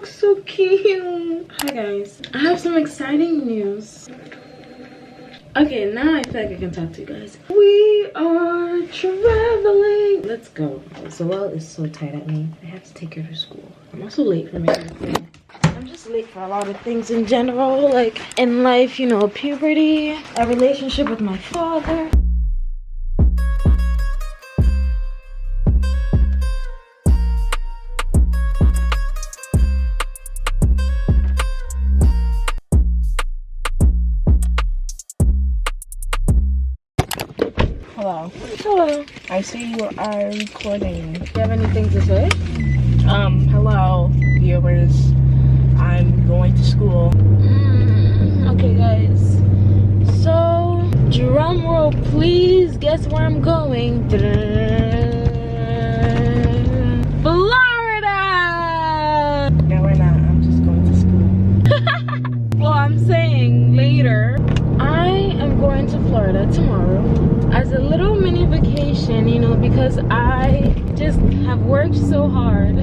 looks so cute. Hi guys, I have some exciting news. Okay, now I feel like I can talk to you guys. We are traveling. Let's go. Zoelle is so tight at me. I have to take her to school. I'm also late for me. I'm just late for a lot of things in general, like in life, you know, puberty, a relationship with my father. Hello. Hello. I see you are recording. Do you have anything to say? Hello, viewers. I'm going to school. Okay, guys. So, drum roll, please. Guess where I'm going? Florida! No, we're not. I'm just going to school. Well, I'm saying later. I am going to Florida tomorrow as a little mini vacation, you know, because I just have worked so hard.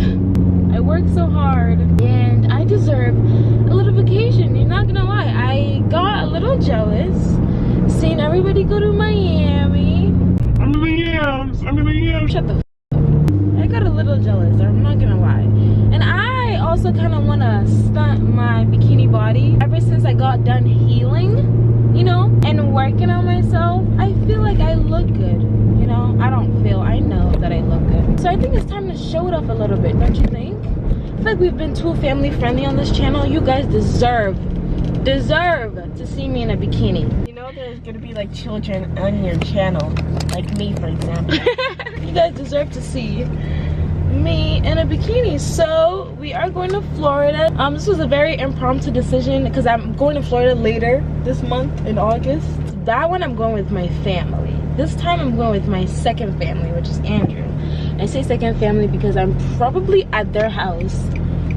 I worked so hard and I deserve a little vacation. You're not gonna lie, I got a little jealous seeing everybody go to Miami. I'm in the yams. I'm in the yams. Shut the f up. I got a little jealous, I'm not gonna lie. And I also kind of want to stunt my bikini body. Ever since I got done healing, you know, and working on myself, I feel like I look good. You know, I don't feel, I know that I look good. So I think it's time to show it off a little bit, don't you think? I feel like we've been too family friendly on this channel. You guys deserve to see me in a bikini. You know there's gonna be like children on your channel, like me, for example. You guys deserve to see me in a bikini. So we are going to Florida. This was a very impromptu decision because I'm going to Florida later this month in August. That one I'm going with my family. This time I'm going with my second family, which is Andrew. I say second family because I'm probably at their house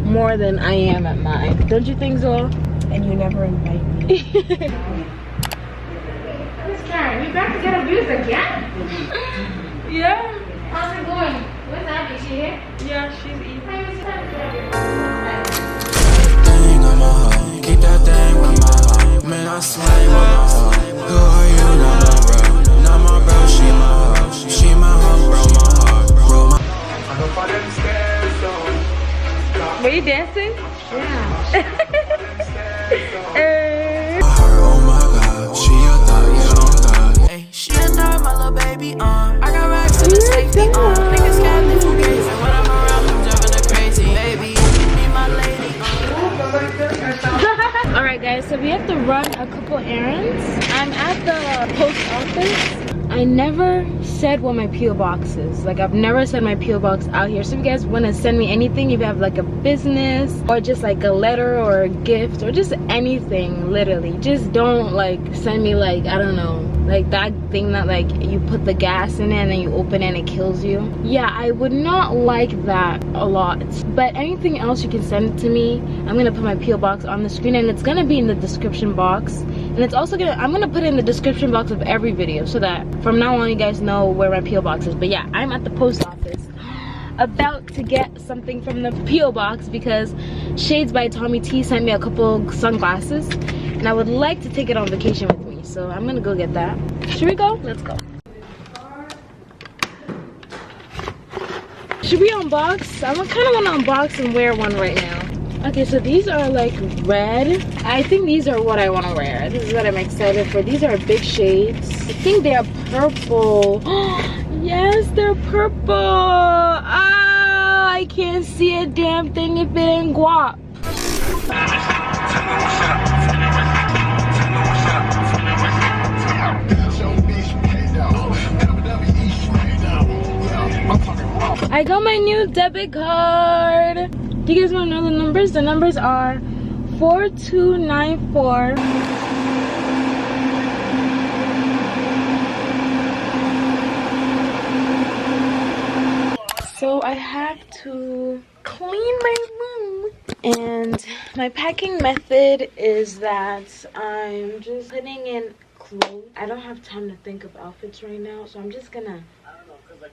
more than I am at mine. Don't you think so? And you never invite me. Where's Karen? You back to get abused again? Yeah. How's it going? Where's Abby? She here? Yeah, she's eating. Thing on my heart, keep that thing with my heart. Man, I swing with my heart. Who are you? Not my bro. Not my bro, she my heart. She my heart, bro, my heart. Bro, my Were you dancing? Yeah. heart, oh my god. She a thought, yeah, I'm thought. Hey, she a thought, my little baby, I got racks in the safety, niggas got me for gays. And when I'm around, I'm driving her crazy. Baby, be my lady, Alright guys, so we have to run a couple errands. I'm at the post office. I never said what my P.O. box is. Like, I've never said my P.O. box out here. So if you guys want to send me anything, if you have like a business or just like a letter or a gift or just anything, literally, just don't like send me like, I don't know, like that thing that like you put the gas in it and then you open it and it kills you. Yeah, I would not like that a lot. But anything else you can send it to me. I'm gonna put my P.O. box on the screen and it's gonna be in the description box. And it's also I'm gonna put it in the description box of every video so that from now on you guys know where my P.O. box is. But yeah, I'm at the post office about to get something from the P.O. box because Shades by Tommy T sent me a couple sunglasses and I would like to take it on vacation with me. So I'm gonna go get that. Should we go? Let's go. Should we unbox? I kind of want to unbox and wear one right now. Okay, so these are like red. I think these are what I want to wear. This is what I'm excited for. These are big shades. I think they are purple. Yes, they're purple. Ah, I can't see a damn thing if it ain't guap. I got my new debit card. Do you guys want to know the numbers? The numbers are 4294. So I have to clean my room. And my packing method is that I'm just putting in clothes. I don't have time to think of outfits right now, so I'm just gonna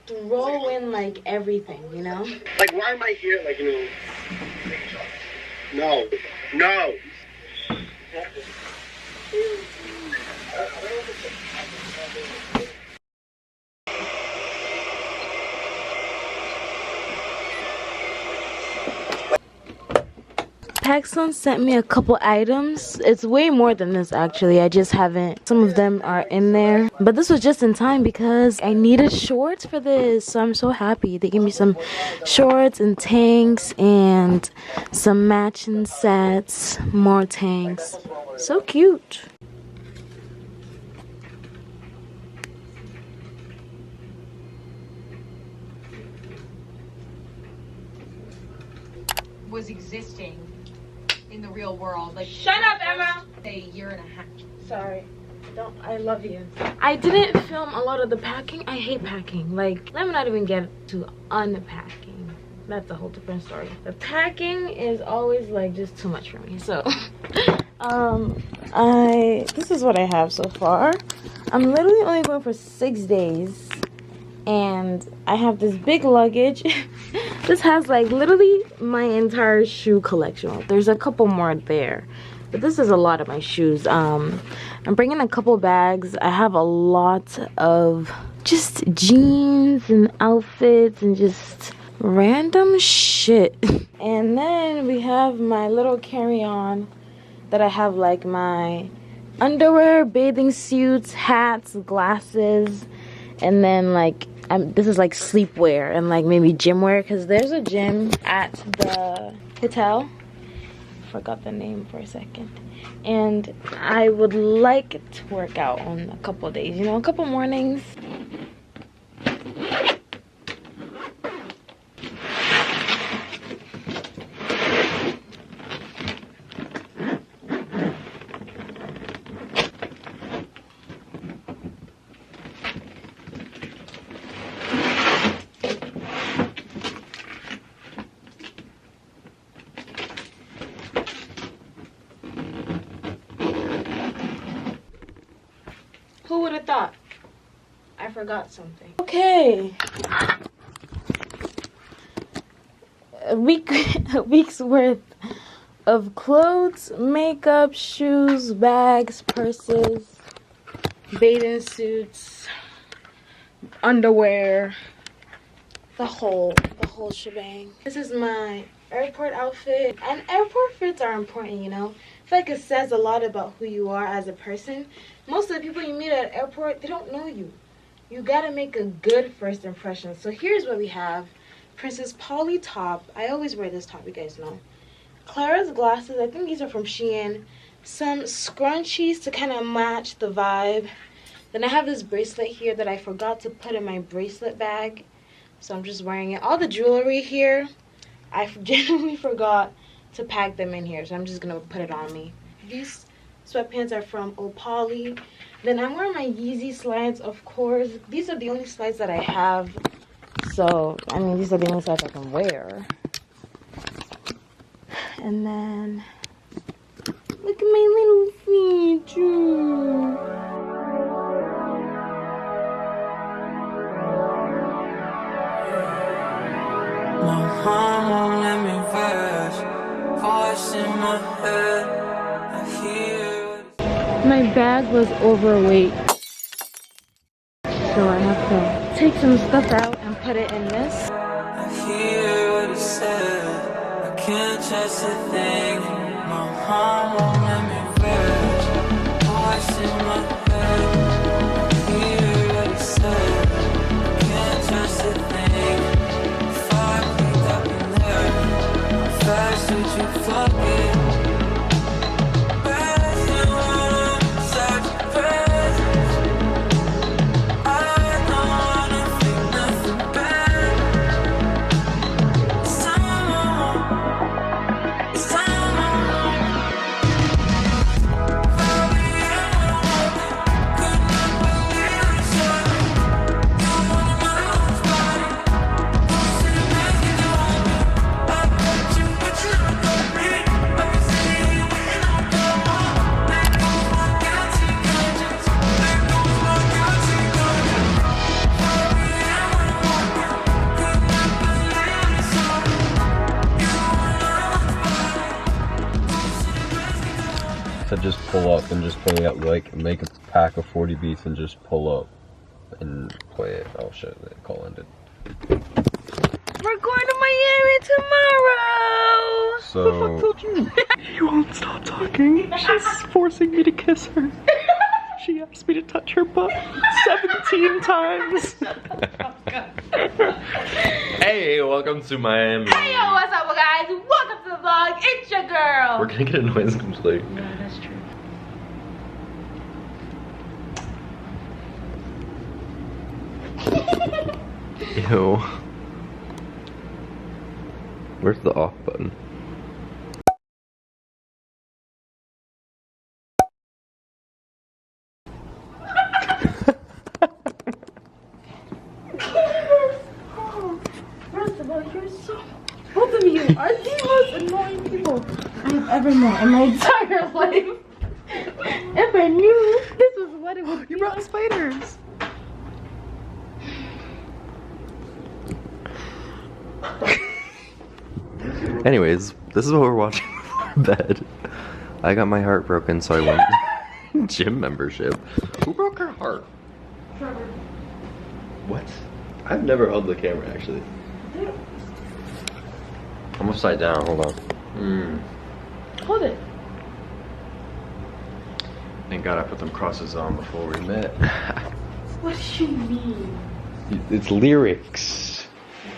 throw in like everything, you know? Like, why am I here? Like, you know, No. No. Paxson sent me a couple items. It's way more than this actually. I just haven't. Some of them are in there. But this was just in time because I needed shorts for this. So I'm so happy. They gave me some shorts and tanks and some matching sets. More tanks. So cute. Was existing in the real world. Like, shut up, Emma. A year and a half. Sorry. I love you. I didn't film a lot of the packing. I hate packing. Like, let me not even get to unpacking. That's a whole different story. The packing is always like just too much for me. So this is what I have so far. I'm literally only going for 6 days. And I have this big luggage. This has like literally my entire shoe collection. There's a couple more there, but this is a lot of my shoes. I'm bringing a couple bags. I have a lot of just jeans and outfits and just random shit. And then we have my little carry-on that I have like my underwear, bathing suits, hats, glasses, and then like this is like sleepwear and like maybe gym wear because there's a gym at the hotel. Forgot the name for a second. And I would like to work out on a couple days, you know, a couple mornings. Who would have thought? I forgot something. Okay. A week's worth of clothes, makeup, shoes, bags, purses, bathing suits, underwear, the whole shebang. This is my airport outfit, and airport fits are important, you know. I feel like it says a lot about who you are as a person. Most of the people you meet at an airport, they don't know you. You gotta make a good first impression. So here's what we have. Princess Polly top. I always wear this top, you guys know. Clara's glasses. I think these are from Shein. Some scrunchies to kind of match the vibe. Then I have this bracelet here that I forgot to put in my bracelet bag. So I'm just wearing it. All the jewelry here, I genuinely forgot to pack them in here. So I'm just going to put it on me. These sweatpants are from Opali. Then I'm wearing my Yeezy slides, of course. These are the only slides that I have. So, I mean, these are the only slides I can wear. And then, look at my little feet. My mom won't let me rest. Voice in my head, I hear. My bag was overweight. So I have to take some stuff out and put it in this. I hear what it said. I can't trust a thing. My mom won't let me rest. Voice in my head, I hear what it said. I can't trust a thing. If I picked up in there, how fast would you forget? to just pull up and just play up, like make a pack of 40 beats and just pull up and play it. Oh shit, the call ended. We're going to Miami tomorrow. So Who the fuck told you? You won't stop talking. She's forcing me to kiss her. She asked me to touch her butt 17 times. hey, welcome to Miami. Hey yo, what's up guys? Welcome to the vlog. It's your girl. We're gonna get a noise complaint. Yeah, that's true. Ew. Where's the off button? First of all, you're so... Both of you are the most annoying people I've ever met in my entire life. If I knew this was what it would be. You brought spiders. Anyways, this is what we're watching before bed. I got my heart broken, so I went gym membership. Who broke her heart? Trevor. What? I've never held the camera actually. I'm upside down, hold on. Hold it. Thank God I put them crosses on before we met. What do you mean? It's lyrics.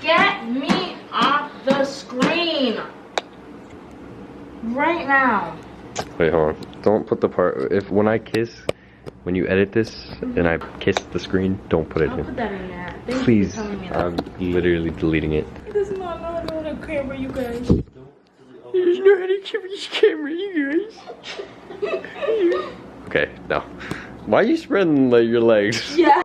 Get me off the screen. Right now. Wait, hold on. Don't put the part, when I kiss, when you edit this and I kiss the screen, don't put it I'll in. put that in there. Thank you for Please, telling me that. I'm literally deleting it. He does not know how to hold a camera, you guys. He doesn't know how to carry his camera, you guys. Okay, now. Why are you spreading like, your legs? Yeah.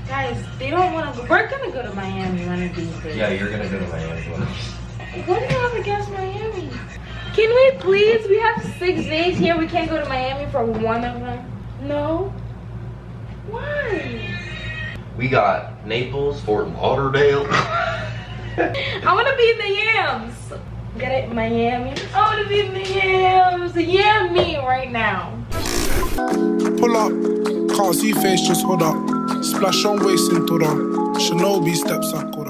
Guys, they don't want to go. We're gonna go to Miami one of these days. Yeah, you're gonna go to Miami. What do you have against Miami? Can we please? We have 6 days here. We can't go to Miami for one of them. No. Why? We got Naples, Fort Lauderdale. I want to be in the yams. Get it, Miami. I want to be in the yams. Yam me right now. Pull up, can't see face, just hold up. Splash on waist into the Shinobi steps, I call